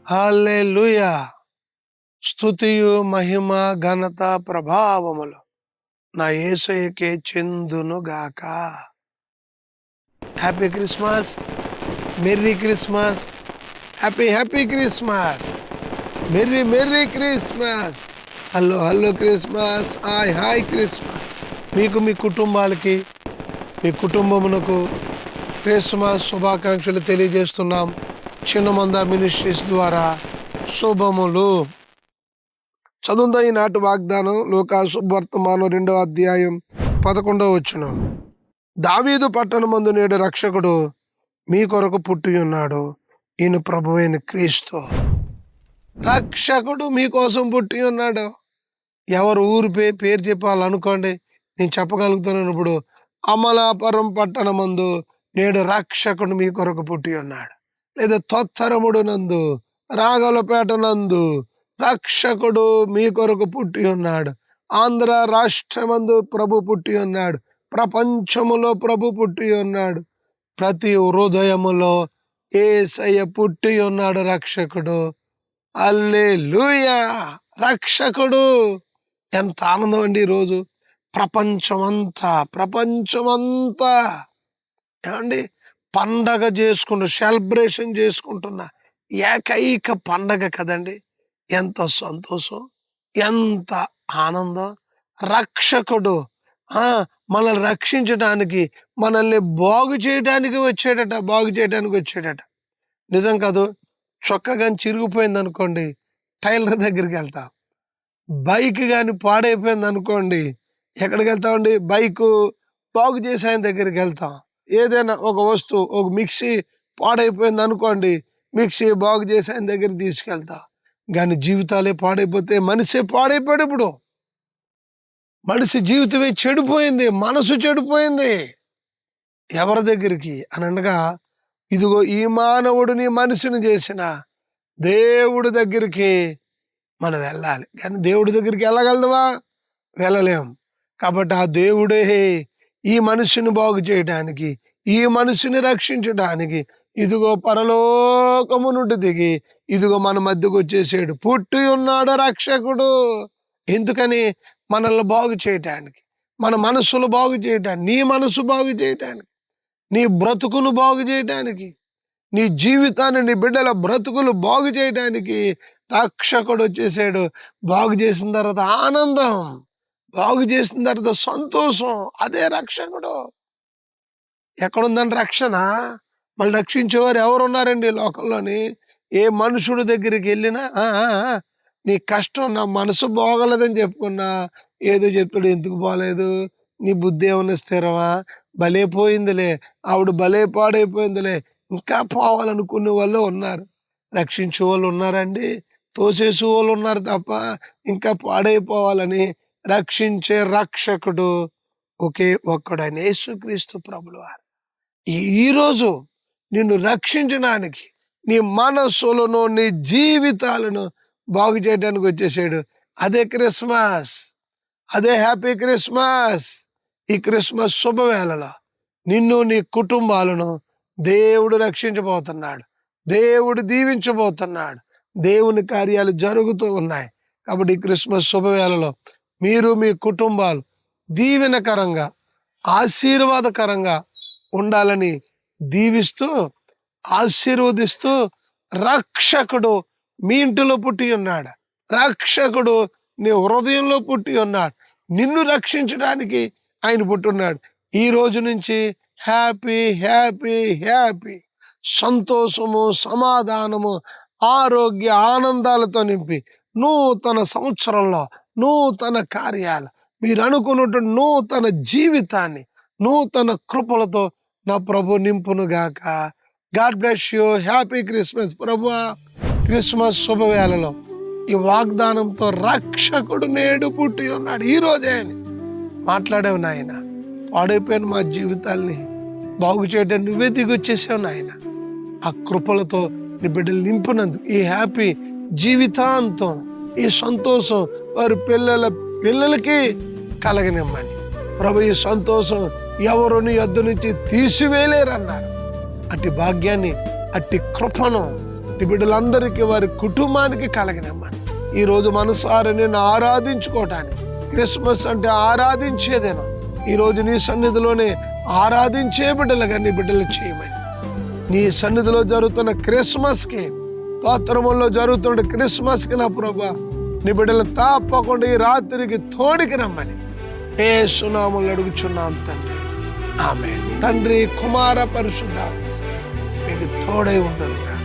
హల్లెలూయా. స్తుతియు మహిమ ఘనత ప్రభావములు నా యేసయ్యకే చెందును గాక. Happy Christmas, merry Christmas, happy Christmas, merry Christmas, hello Christmas, hi Christmas. మీకు మీ కుటుంబాలకి, మీ కుటుంబమునకు క్రిస్మస్ శుభాకాంక్షలు తెలియజేస్తున్నాం. చిన్నమంద మినిస్ట్రీస్ ద్వారా శుభములు. చదువుతా ఈనాటి వాగ్దానం లూకా శుభవర్తమానం 2వ అధ్యాయం 11వ వచనం. దావీదు పట్టణమందు నేడు రక్షకుడు మీ కొరకు పుట్టి ఉన్నాడు, ఈయన ప్రభువైన క్రీస్తు. రక్షకుడు మీకోసం పుట్టి ఉన్నాడు. ఎవరు ఊరు పేరు చెప్పాలనుకోండి, నేను చెప్పగలుగుతున్నాను. ఇప్పుడు అమలాపురం పట్టణమందు నేడు రక్షకుడు మీ కొరకు పుట్టి ఉన్నాడు. లేదా తొత్తరముడు నందు, రాగలపేట నందు రక్షకుడు మీ కొరకు పుట్టి ఉన్నాడు. ఆంధ్ర రాష్ట్రమందు ప్రభు పుట్టి ఉన్నాడు. ప్రపంచములో ప్రభు పుట్టి ఉన్నాడు. ప్రతి హృదయములో యేసయ్య పుట్టి ఉన్నాడు. రక్షకుడు. హల్లెలూయా. రక్షకుడు. ఎంత ఆనందం అండి ఈరోజు. ప్రపంచమంతా ఏమండి పండగ చేసుకుంటూ సెలబ్రేషన్ చేసుకుంటున్న ఏకైక పండగ కదండి. ఎంత సంతోషం, ఎంత ఆనందం. రక్షకుడు మనల్ని రక్షించడానికి, మనల్ని బాగు చేయడానికి వచ్చాడట. నిజం కాదు. చొక్కా కానీ చిరిగిపోయింది అనుకోండి, టైలర్ దగ్గరికి వెళ్తాం. బైక్ కానీ పాడైపోయింది అనుకోండి, ఎక్కడికి వెళ్తామండి? బైకు బాగు చేసే ఆయన దగ్గరికి వెళ్తాం. ఏదైనా ఒక వస్తువు, ఒక మిక్సీ పాడైపోయింది అనుకోండి, మిక్సీ బాగు చేసే ఆయన దగ్గరికి తీసుకెళ్తాం. కానీ జీవితాలే పాడైపోతే మనిషే పాడైపోయాడు. ఇప్పుడు మనిషి జీవితమే చెడిపోయింది, మనసు చెడిపోయింది. ఎవరి దగ్గరికి అని అనగా, ఇదిగో ఈ మానవుడిని మనిషిని చేసిన దేవుడి దగ్గరికి మనం వెళ్ళాలి. కానీ దేవుడి దగ్గరికి వెళ్ళగలదువా? వెళ్ళలేం. కాబట్టి ఆ దేవుడే ఈ మనిషిని బాగు చేయడానికి, ఈ మనిషిని రక్షించడానికి ఇదిగో పరలోకము నుండి దిగి ఇదిగో మన మధ్యకు వచ్చేసాడు. పుట్టి ఉన్నాడు రక్షకుడు. ఎందుకని? మనల్ని బాగు చేయటానికి, మన మనస్సులు బాగు చేయటానికి, నీ మనసు బాగు చేయటానికి, నీ బ్రతుకును బాగు చేయటానికి, నీ జీవితాన్ని, నీ బిడ్డల బ్రతుకులు బాగు చేయటానికి రక్షకుడు వచ్చేసాడు. బాగు చేసిన తర్వాత ఆనందం, బాగు చేసిన తర్వాత సంతోషం. అదే రక్షకుడు. ఎక్కడుందండి రక్షణ? మళ్ళీ రక్షించేవారు ఎవరున్నారండి లోకంలోని? ఏ మనుషుడి దగ్గరికి వెళ్ళినా నీ కష్టం, నా మనసు బాగలేదని చెప్పుకున్నా ఏదో చెప్తాడు. ఎందుకు బాగలేదు? నీ బుద్ధి ఏమన్నా స్థిరమా? భలే పోయిందిలే, ఆవిడ భలే పాడైపోయిందిలే. ఇంకా పోవాలనుకునే వాళ్ళు ఉన్నారు. రక్షించే వాళ్ళు ఉన్నారండి? తోసేసే వాళ్ళు ఉన్నారు తప్ప ఇంకా పాడైపోవాలని రక్షించే రక్షకుడు ఒకే ఒక్కడైన యేసుక్రీస్తు ప్రభుల వారు ఈరోజు నిన్ను రక్షించడానికి, నీ మనస్సులను, నీ జీవితాలను బాగు చేయడానికి వచ్చేసాడు. అదే క్రిస్మస్, అదే హ్యాపీ క్రిస్మస్. ఈ క్రిస్మస్ శుభవేళలో నిన్ను, నీ కుటుంబాలను దేవుడు రక్షించబోతున్నాడు. దేవుడు దీవించబోతున్నాడు. దేవుని కార్యాలు జరుగుతూ ఉన్నాయి. కాబట్టి ఈ క్రిస్మస్ శుభవేళలో మీరు, మీ కుటుంబాలు దీవెనకరంగా, ఆశీర్వాదకరంగా ఉండాలని దీవిస్తూ, ఆశీర్వదిస్తూ, రక్షకుడు మీ ఇంటిలో పుట్టి ఉన్నాడు. రక్షకుడు నీ హృదయంలో పుట్టి ఉన్నాడు. నిన్ను రక్షించడానికి ఆయన పుట్టున్నాడు. ఈ రోజు నుంచి హ్యాపీ హ్యాపీ హ్యాపీ, సంతోషము, సమాధానము, ఆరోగ్య ఆనందాలతో నింపి నూతన సంవత్సరంలో నూతన కార్యాలు, మీరు అనుకున్నట్టు నూతన జీవితాన్ని నూతన కృపలతో నా ప్రభు నింపును గాక. God bless you. Happy Christmas. ప్రభు క్రిస్మస్ శుభవేళలో ఈ వాగ్దానంతో రక్షకుడు నేడు పుట్టి ఉన్నాడు. ఈ రోజే అని మాట్లాడావు నాయన. పాడైపోయిన మా జీవితాల్ని బాగు చేయడానికి నువ్వే దిగొచ్చేసావు నాయన. ఆ కృపలతో నీ బిడ్డలు నింపునందుకు ఈ హ్యాపీ జీవితాంతం, ఈ సంతోషం వారి పిల్లలకి కలగనిమ్మని ప్రభు. ఈ సంతోషం ఎవరు నీ యొద్ద నుంచి తీసివేయలేరన్నారు. అట్టి భాగ్యాన్ని, అట్టి కృపను నీ బిడ్డలందరికీ వారి కుటుంబానికి కలగనిమ్మని. ఈరోజు మనసారా నిన్ను ఆరాధించుకోవటానికి, క్రిస్మస్ అంటే ఆరాధించేదేనా, ఈరోజు నీ సన్నిధిలోనే ఆరాధించే బిడ్డలుగా నీ బిడ్డలు చేయమని. నీ సన్నిధిలో జరుగుతున్న క్రిస్మస్కి, స్తోత్రములో జరుగుతున్న క్రిస్మస్కి నా ప్రభువా నీ బిడ్డలు తప్పకుండా ఈ రాత్రికి తోడికి రమ్మని యేసు నామములో అడుగుచున్నాం తండ్రి. ఆమేన్. తండ్రి, కుమార, పరిశుద్ధాత్మ మీకు తోడై ఉండను.